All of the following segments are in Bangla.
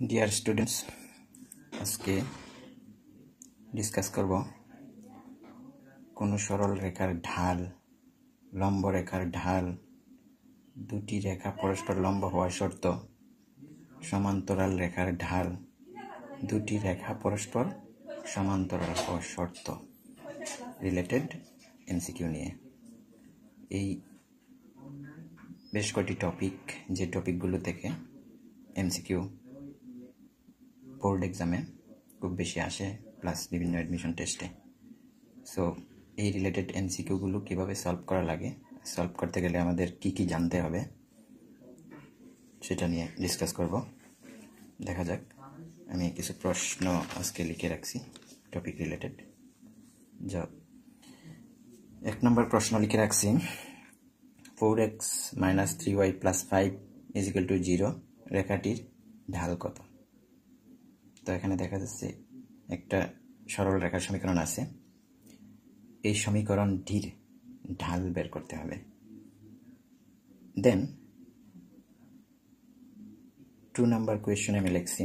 ডিয়ার স্টুডেন্টস, আজকে ডিসকাস করব কোনো সরল রেখার ঢাল, লম্ব রেখার ঢাল, দুটি রেখা পরস্পর লম্ব হওয়া শর্ত, সমান্তরাল রেখার ঢাল, দুটি রেখা পরস্পর সমান্তরাল হওয়া শর্ত রিলেটেড এমসিকিউ নিয়ে। এই বেশ কটি টপিক, যে টপিকগুলো থেকে এমসিকিউ বোর্ড এক্সামে খুব বেশি আসে, প্লাস বিভিন্ন অ্যাডমিশন টেস্টে। সো এই রিলেটেড এমসিকিউগুলো কীভাবে সলভ করা লাগে, সলভ করতে গেলে আমাদের কি কি জানতে হবে সেটা নিয়ে ডিসকাস করব। দেখা যাক, আমি কিছু প্রশ্ন আজকে লিখে রাখছি টপিক রিলেটেড। যা 1 নম্বর প্রশ্ন লিখে রাখছি, 4x - 3y + 5 = 0 রেখাটির ঢাল কত? তো এখানে দেখা যাচ্ছে একটা সরল রেখার সমীকরণ আছে, এই সমীকরণটির ঢাল বের করতে হবে। দেন 2 নম্বর কোয়েশ্চনে আমি লিখছি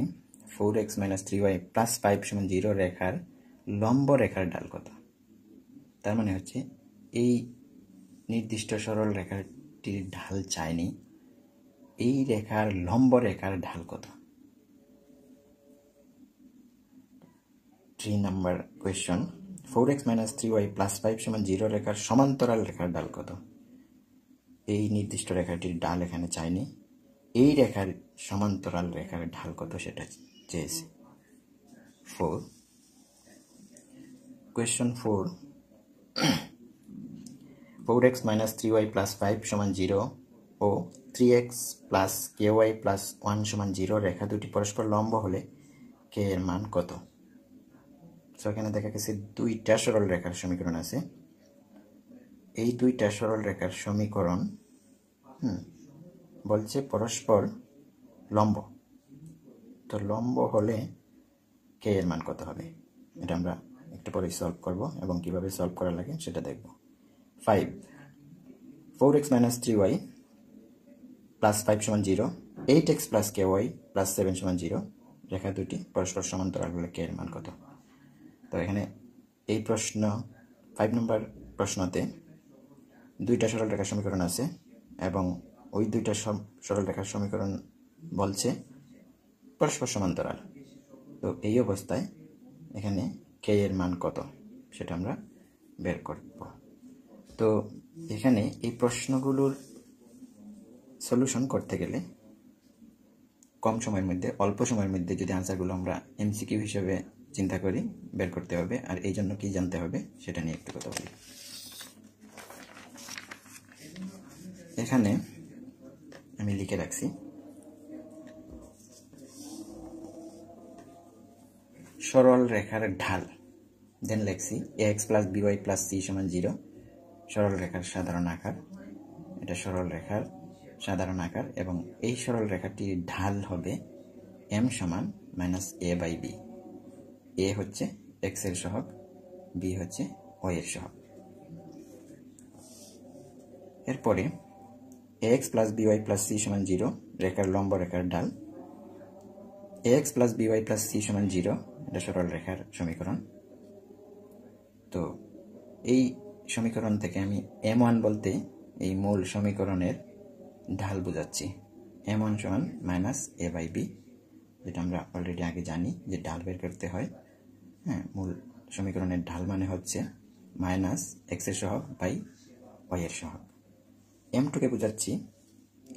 4x - 3y + 5 = 0 রেখার লম্ব রেখার ঢাল কত? তার মানে হচ্ছে এই নির্দিষ্ট সরল রেখাটির ঢাল চাইনি, এই রেখার লম্ব রেখার ঢাল কত? 3 নম্বর কোয়েশ্চন, 4x - 3y + 5 = 0 রেখার সমান্তরাল রেখার ঢাল কত? এই নির্দিষ্ট রেখাটির ঢাল এখানে চাইনি, এই রেখার সমান্তরাল রেখার ঢাল কত সেটা চেয়েছে। 4 কোয়েশ্চন 4, 4x - 3y + 5 = 0 ও 3x + ky + 1 = 0 রেখা দুটি পরস্পর লম্ব হলে কে এর মান কত? সো এখানে দেখা গেছে দুইটা সরল রেখার সমীকরণ আছে, এই দুইটা সরল রেখার সমীকরণ বলছে পরস্পর লম্ব। তো লম্ব হলে কে এর মান কত হবে, এটা আমরা একটু পরে সলভ করব এবং কিভাবে সলভ করা লাগে সেটা দেখব। 5, 4x - 3y + 5 = 0, 8x + ky + 7 = 0 রেখা দুটি পরস্পর সমান্তরাল হলে কে এর মান কত? তো এখানে এই প্রশ্ন 5 নম্বর প্রশ্নতে দুইটা সরল রেখার সমীকরণ আছে এবং ওই দুইটা সরল রেখার সমীকরণ বলছে পরস্পর সমান্তরাল। তো এই অবস্থায় এখানে কে এর মান কত সেটা আমরা বের করব। তো এখানে এই প্রশ্নগুলোর সলিউশন করতে গেলে কম সময়ের মধ্যে, অল্প সময়ের মধ্যে যদি আনসারগুলো আমরা এমসিকিউ হিসেবে চিন্তা করি বের করতে হবে, আর এই জন্য কি জানতে হবে সেটা নিয়ে একটু কথা বলি। এখানে আমি লিখে রাখছি সরল রেখার ঢাল, দেন লিখছি ax + by + c = 0 সরল রেখার সাধারণ আকার, এটা সরল রেখার সাধারণ আকার এবং এই সরল রেখাটির ঢাল হবে m - a/b। a হচ্ছে x এর সহগ, b হচ্ছে y এর সহগ। এরপরে ax + by + c = 0 রেখার লম্ব রেখার ঢাল, ax + by + c = 0 এটা সরল রেখার সমীকরণ। তো এই সমীকরণ থেকে আমি m1 বলতে এই মূল সমীকরণের ঢাল বোঝাচ্ছি। m1 = a/b, যেটা আমরা অলরেডি আগে জানি যে ঢাল বের করতে হয়। মূল সমীকরণের ঢাল মানে হচ্ছে -x এর সহগ বাই y এর সহগ। m2কে বোঝাচ্ছি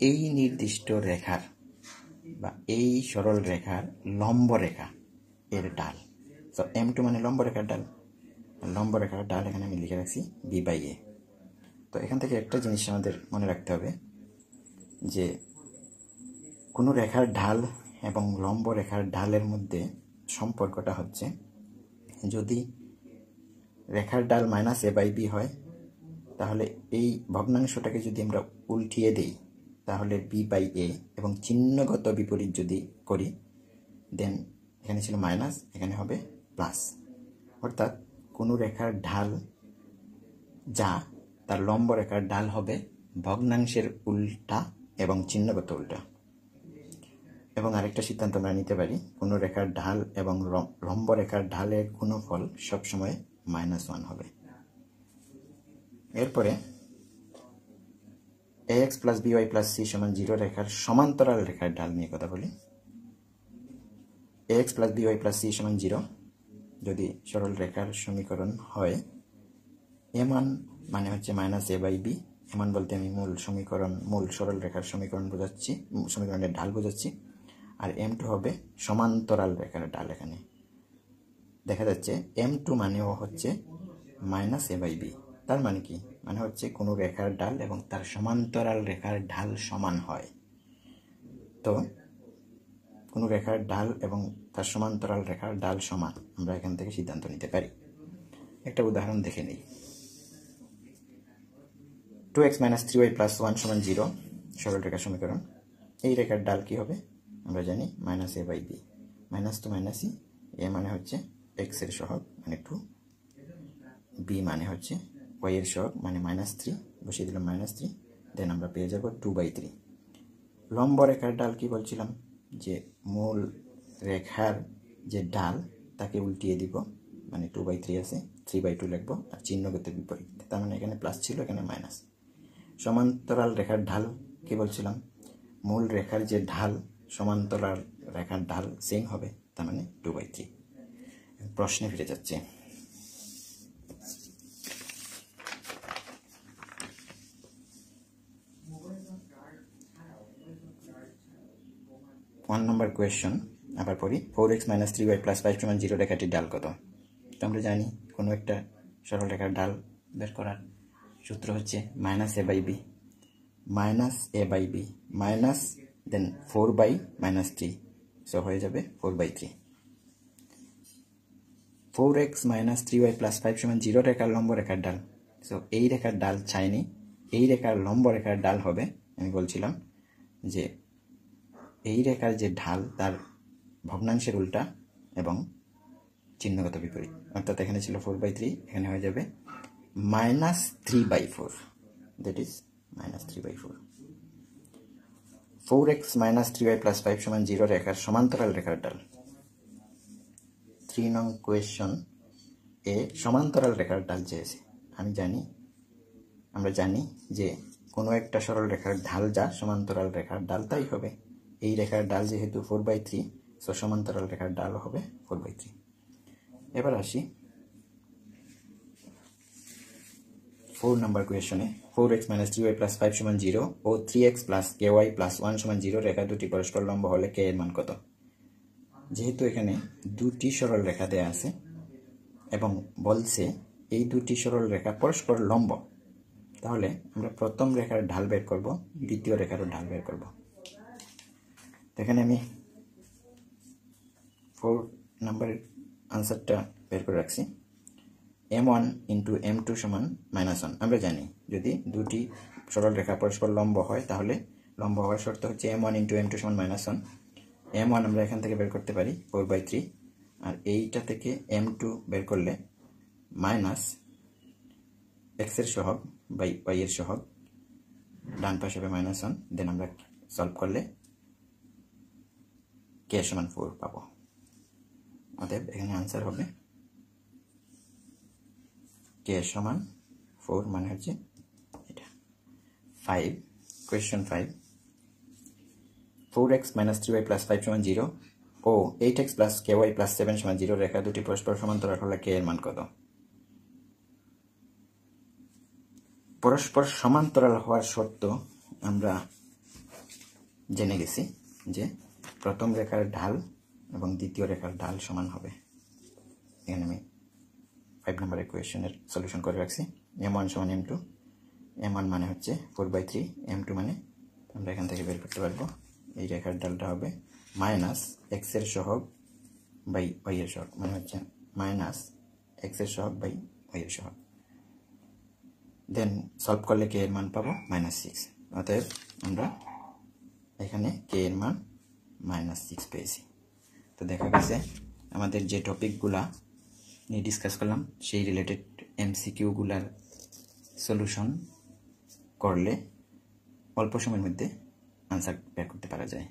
এই নির্দিষ্ট রেখার বা এই সরল রেখার লম্ব রেখা এর ঢাল। তো m2 মানে লম্ব রেখার ঢাল, লম্ব রেখার ঢাল এখানে আমি লিখে রাখছি b/a। তো এখান থেকে একটা জিনিস আমাদের মনে রাখতে হবে যে কোনো রেখার ঢাল এবং লম্ব রেখার ঢালের মধ্যে সম্পর্কটা হচ্ছে, যদি রেখার ঢাল -a/b হয় তাহলে এই ভগ্নাংশটাকে যদি আমরা উল্টিয়ে দিই তাহলে b/a এবং চিহ্নগত বিপরীত যদি করি, দেন এখানে ছিল মাইনাস, এখানে হবে প্লাস। অর্থাৎ কোনো রেখার ঢাল যা তার লম্ব রেখার ঢাল হবে ভগ্নাংশের উল্টা এবং চিহ্নগত উল্টা। এবং আরেকটা সিদ্ধান্ত আমরা নিতে পারি, কোনো রেখার ঢাল এবং লম্ব রেখার ঢালের গুণফল সবসময় -1 হবে। এরপরে ax + by + c = 0 রেখার সমান্তরাল রেখার ঢাল নিয়ে কথা বলি। ax + by + c = 0 যদি সরল রেখার সমীকরণ হয়, m1 মানে হচ্ছে -a/b, m1 বলতে আমি মূল সরল রেখার সমীকরণ বোঝাচ্ছি, সমীকরণের ঢাল বোঝাচ্ছি, আর m2 হবে সমান্তরাল রেখার ঢাল। এখানে দেখা যাচ্ছে m2 মানেও হচ্ছে -a/b, তার মানে কি, মানে হচ্ছে কোনো রেখার ঢাল এবং তার সমান্তরাল রেখার ঢাল সমান হয়। তো কোনো রেখার ঢাল এবং তার সমান্তরাল রেখার ঢাল সমান, আমরা এখান থেকে সিদ্ধান্ত নিতে পারি। একটা উদাহরণ দেখে নিই। 2x - 3y + 1 = 0 সরল রেখার সমীকরণ। এই রেখার ঢাল কি হবে? আমরা জানি -a/b, - to - e, a মানে হচ্ছে x এর সহগ মানে 2, b মানে হচ্ছে y এর সহগ মানে -3, বসিয়ে দিলাম -3, দেন আমরা পেয়ে যাব 2/3। লম্ব রেখার ঢাল কি বলছিলাম, যে মূল রেখার যে ঢাল তাকে উল্টিয়ে দিব, মানে 2/3 আছে, 3/2 লিখবো, আর চিহ্নগত বিপরীত, তার মানে এখানে প্লাস ছিল, এখানে মাইনাস। সমান্তরাল রেখার ঢাল কি বলছিলাম, মূল রেখার যে ঢাল সমান্তরাল রেখার ঢাল সেম হবে, তার মানে 2/3। প্রশ্নে ফিরে যাচ্ছে। ওয়ান নম্বর কোয়েশ্চন আবার পড়ি। 4x - 3y + 5 = 0 রেখাটির ঢাল কত? তো আমরা জানি কোনো একটা সরল রেখার ঢাল বের করার সূত্র হচ্ছে -a/b, মাইনাস দেন 4/-3, সো হয়ে যাবে 4/3। 4x - 3y + 5 = 0 রেখার লম্ব রেখার ঢাল। সো এই রেখার ঢাল চাইনি, এই রেখার লম্ব রেখার ঢাল হবে, আমি বলছিলাম যে এই রেখার যে ঢাল তার ভগ্নাংশের উল্টা এবং চিহ্নগত বিপরীত, অর্থাৎ এখানে ছিল 4/3, এখানে হয়ে যাবে -3/4, দ্যাট ইজ -3/4। 4x - 3y + 5 = 0 রেখার সমান্তরাল রেখার ঢাল। 3 নং কোয়েশ্চন এ সমান্তরাল রেখার ঢাল চেয়েছে। আমরা জানি যে কোনো একটা সরল রেখার ঢাল যা সমান্তরাল রেখার ঢাল তাই হবে। এই রেখার ঢাল যেহেতু 4/3, সো সমান্তরাল রেখার ঢাল হবে 4/3। এবার আসি 4 নম্বর কোয়েশ্চনে। 4x - 3y + 5 = 0 ও 3x + ky + 1 = 0 রেখা দুটি পরস্পর লম্ব হলে k এর মান কত? যেহেতু এখানে দুটি সরল রেখা দেয়া আছে এবং বলছে এই দুটি সরল রেখা পরস্পর লম্ব, তাহলে আমরা প্রথম রেখার ঢাল বের করব, দ্বিতীয় রেখারও ঢাল বের করব। এখানে আমি 4 নম্বরের আনসারটা বের করে রাখছি। m1 × m2 = -1। আমরা জানি যদি দুটি সরল রেখা পরস্পর লম্ব হয়, তাহলে লম্ব হওয়ার শর্ত হচ্ছে m1 × m2 = -1। m1 আমরা এখান থেকে বের করতে পারি 4/3, আর এইটা থেকে m2 বের করলে -x এর সহগ বাই y এর সহগ, ডান পাশে হবে -1, দেন আমরা সলভ করলে k = 4 পাবো। অতএব এখানে আনসার হবে k = 4, মানে হচ্ছে এটা। 5 কোয়েশ্চন 5। 4x - 3y + 5 = 0 ও 8x + ky + 7 = 0 রেখা দুটি পরস্পর সমান্তরাল হলে k এর মান কত? পরস্পর সমান্তরাল হওয়ার শর্ত আমরা জেনে গেছি যে প্রথম রেখার ঢাল এবং দ্বিতীয় রেখার ঢাল সমান হবে। এখানে আমি 5 নম্বরের কোয়েশ্চেনের সলিউশন করে রাখছি। m1 = m2, m1 মানে হচ্ছে 4/3, m2 মানে আমরা এখান থেকে বের করতে পারবো, এই রেখার ঢালটা হবে -x এর সহগ বাই y এর সহগ, মানে হচ্ছে -x এর সহগ বাই y এর সহগ। দেন সলভ করলে k এর মান পাবো -6। অতএব আমরা এখানে k এর মান -6 পেয়েছি। তো দেখা গেছে আমাদের যে টপিকগুলা নিয়ে ডিসকাস করলাম সেই রিলেটেড MCQ-গুলার সলিউশন করলে অল্প সময়ের মধ্যে আনসার বের করতে পারা যায়।